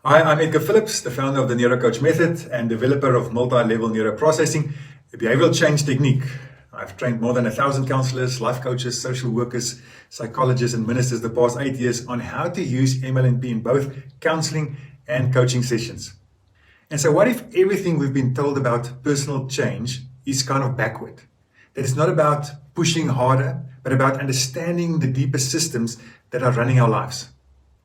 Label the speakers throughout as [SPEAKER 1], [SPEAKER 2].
[SPEAKER 1] Hi, I'm Edgar Phillips, the founder of the NeuroCoach Method and developer of multi-level neuroprocessing, a behavioral change technique. I've trained more than 1,000 counselors, life coaches, social workers, psychologists, and ministers the past 8 years on how to use MLNP in both counseling and coaching sessions. And so what if everything we've been told about personal change is kind of backward? That it's not about pushing harder, but about understanding the deeper systems that are running our lives.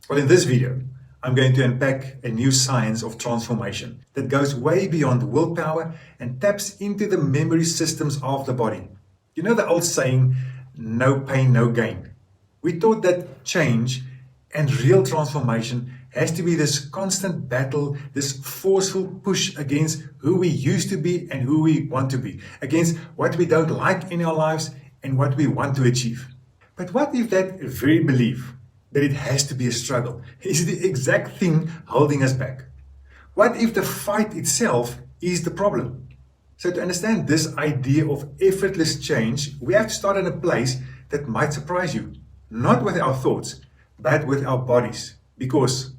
[SPEAKER 1] Well, in this video, I'm going to unpack a new science of transformation that goes way beyond willpower and taps into the memory systems of the body. You know the old saying, no pain, no gain. We thought that change and real transformation has to be this constant battle, this forceful push against who we used to be and who we want to be, against what we don't like in our lives and what we want to achieve. But what if that very belief that it has to be a struggle is the exact thing holding us back? What if the fight itself is the problem? So to understand this idea of effortless change, we have to start in a place that might surprise you, not with our thoughts, but with our bodies. Because,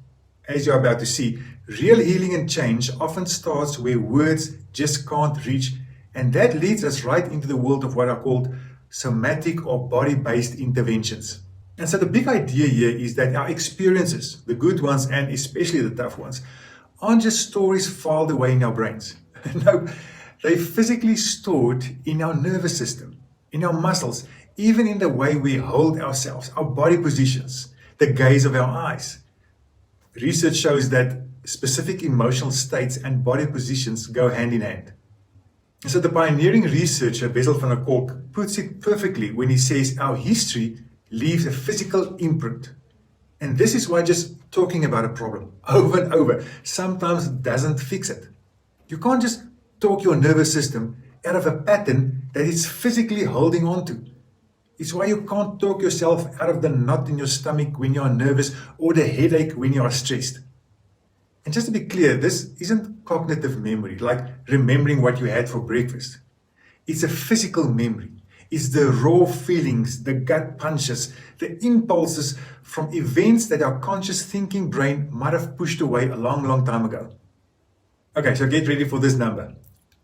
[SPEAKER 1] as you're about to see, real healing and change often starts where words just can't reach, and that leads us right into the world of what are called somatic or body-based interventions. And so the big idea here is that our experiences, the good ones and especially the tough ones, aren't just stories filed away in our brains. No, they're physically stored in our nervous system, in our muscles, even in the way we hold ourselves, our body positions, the gaze of our eyes. Research shows that specific emotional states and body positions go hand in hand. And so the pioneering researcher Bessel van der Kolk puts it perfectly when he says our history leaves a physical imprint. And this is why just talking about a problem over and over sometimes doesn't fix it. You can't just talk your nervous system out of a pattern that it's physically holding on to. It's why you can't talk yourself out of the knot in your stomach when you are nervous or the headache when you are stressed. And just to be clear, this isn't cognitive memory, like remembering what you had for breakfast. It's a physical memory. It's the raw feelings, the gut punches, the impulses from events that our conscious thinking brain might have pushed away a long, long time ago. Okay, so get ready for this number.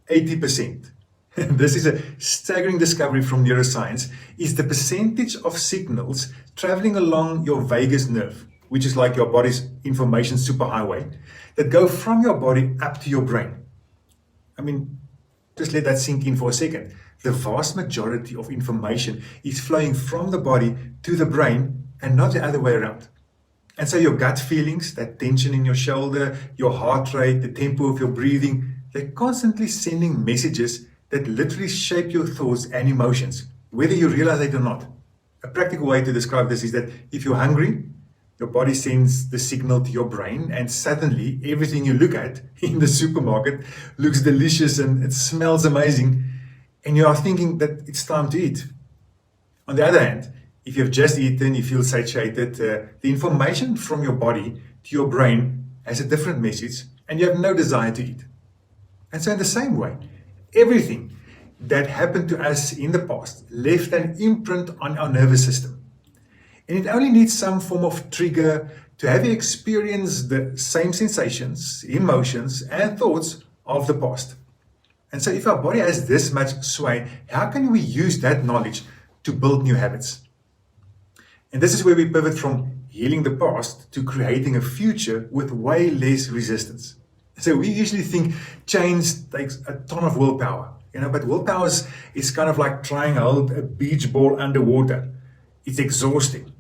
[SPEAKER 1] 80%. This is a staggering discovery from neuroscience, is the percentage of signals traveling along your vagus nerve, which is like your body's information superhighway, that go from your body up to your brain. I mean, just let that sink in for a second. The vast majority of information is flowing from the body to the brain and not the other way around. And so your gut feelings, that tension in your shoulder, your heart rate, the tempo of your breathing, they're constantly sending messages that literally shape your thoughts and emotions, whether you realize it or not. A practical way to describe this is that if you're hungry, your body sends the signal to your brain, and suddenly everything you look at in the supermarket looks delicious and it smells amazing, and you are thinking that it's time to eat. On the other hand, if you've just eaten, you feel satiated, the information from your body to your brain has a different message, and you have no desire to eat. And so in the same way, everything that happened to us in the past left an imprint on our nervous system. And it only needs some form of trigger to have you experience the same sensations, emotions, and thoughts of the past. And so if our body has this much sway, how can we use that knowledge to build new habits? And this is where we pivot from healing the past to creating a future with way less resistance. So we usually think change takes a ton of willpower, but willpower is kind of like trying to hold a beach ball underwater. It's exhausting.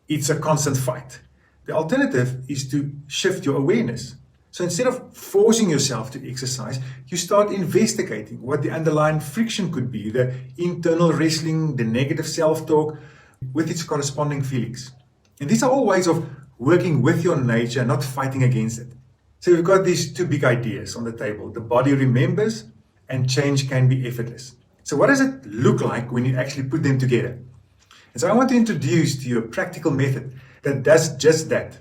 [SPEAKER 1] It's a constant fight. The alternative is to shift your awareness. So instead of forcing yourself to exercise, you start investigating what the underlying friction could be, the internal wrestling, the negative self-talk, with its corresponding feelings. And these are all ways of working with your nature, not fighting against it. So we've got these two big ideas on the table. The body remembers and change can be effortless. So what does it look like when you actually put them together? And so I want to introduce to you a practical method that does just that.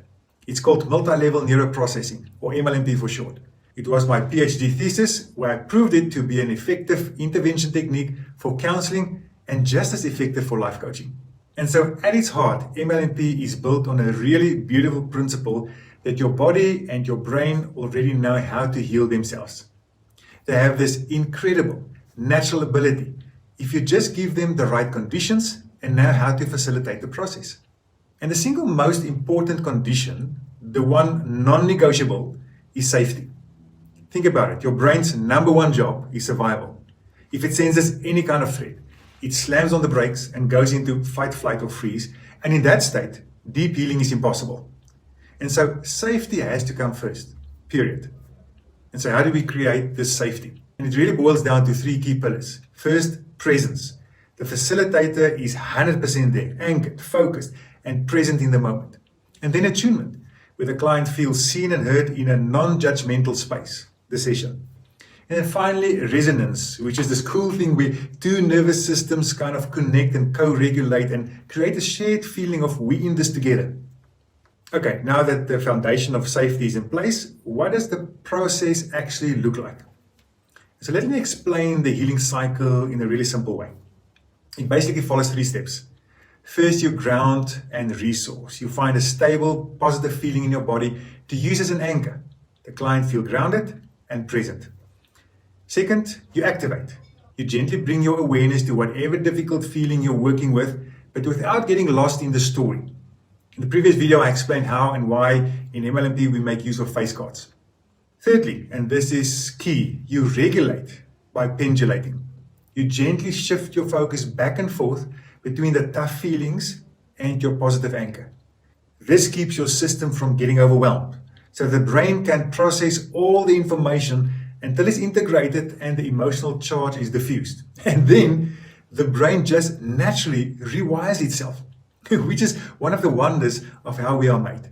[SPEAKER 1] It's called multi-level neuroprocessing, or MLNP for short. It was my PhD thesis where I proved it to be an effective intervention technique for counseling and just as effective for life coaching. And so at its heart, MLNP is built on a really beautiful principle that your body and your brain already know how to heal themselves. They have this incredible natural ability if you just give them the right conditions and know how to facilitate the process. And the single most important condition, the one non-negotiable, is safety. Think about it. Your brain's number one job is survival. If it senses any kind of threat, it slams on the brakes and goes into fight, flight, or freeze. And in that state, deep healing is impossible. And so safety has to come first, period. And so how do we create this safety? And it really boils down to three key pillars. First, presence. The facilitator is 100% there, anchored, focused, and present in the moment. And then attunement, where the client feels seen and heard in a non-judgmental space, the session. And then finally, resonance, which is this cool thing where two nervous systems kind of connect and co-regulate and create a shared feeling of we in this together. Okay, now that the foundation of safety is in place, what does the process actually look like? So let me explain the healing cycle in a really simple way. It basically follows 3 steps. First, you ground and resource. You find a stable, positive feeling in your body to use as an anchor. The client feels grounded and present. Second, you activate. You gently bring your awareness to whatever difficult feeling you're working with, but without getting lost in the story. In the previous video, I explained how and why in MLMP we make use of face cards. Thirdly, and this is key, you regulate by pendulating. You gently shift your focus back and forth between the tough feelings and your positive anchor. This keeps your system from getting overwhelmed, so the brain can process all the information until it's integrated and the emotional charge is diffused. And then the brain just naturally rewires itself, which is one of the wonders of how we are made.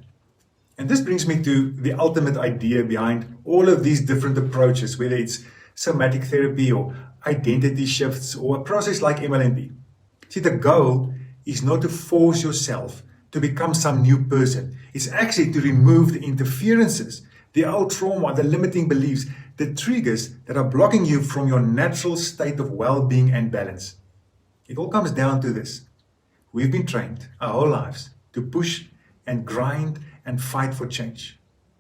[SPEAKER 1] And this brings me to the ultimate idea behind all of these different approaches, whether it's somatic therapy or identity shifts or a process like MLMP. See, the goal is not to force yourself to become some new person. It's actually to remove the interferences, the old trauma, the limiting beliefs, the triggers that are blocking you from your natural state of well-being and balance. It all comes down to this. We've been trained our whole lives to push and grind and fight for change.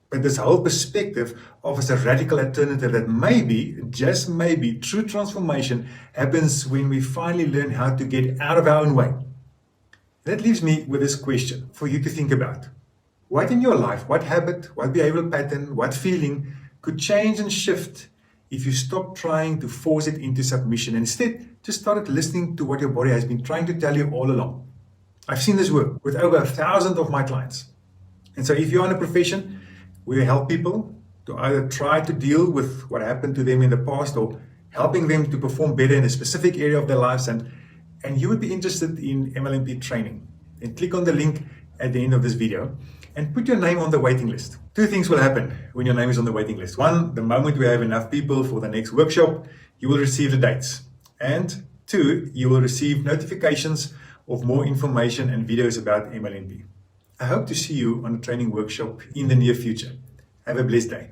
[SPEAKER 1] But this whole perspective offers a radical alternative that maybe, just maybe, true transformation happens when we finally learn how to get out of our own way. That leaves me with this question for you to think about. What in your life, what habit, what behavioral pattern, what feeling could change and shift if you stop trying to force it into submission and instead just started listening to what your body has been trying to tell you all along? I've seen this work with over 1,000 of my clients. And so if you're in a profession where you help people to either try to deal with what happened to them in the past or helping them to perform better in a specific area of their lives, and you would be interested in MLMP training, then click on the link at the end of this video and put your name on the waiting list. 2 things will happen when your name is on the waiting list. 1, the moment we have enough people for the next workshop, you will receive the dates. And 2, you will receive notifications of more information and videos about MLMP. I hope to see you on a training workshop in the near future. Have a blessed day.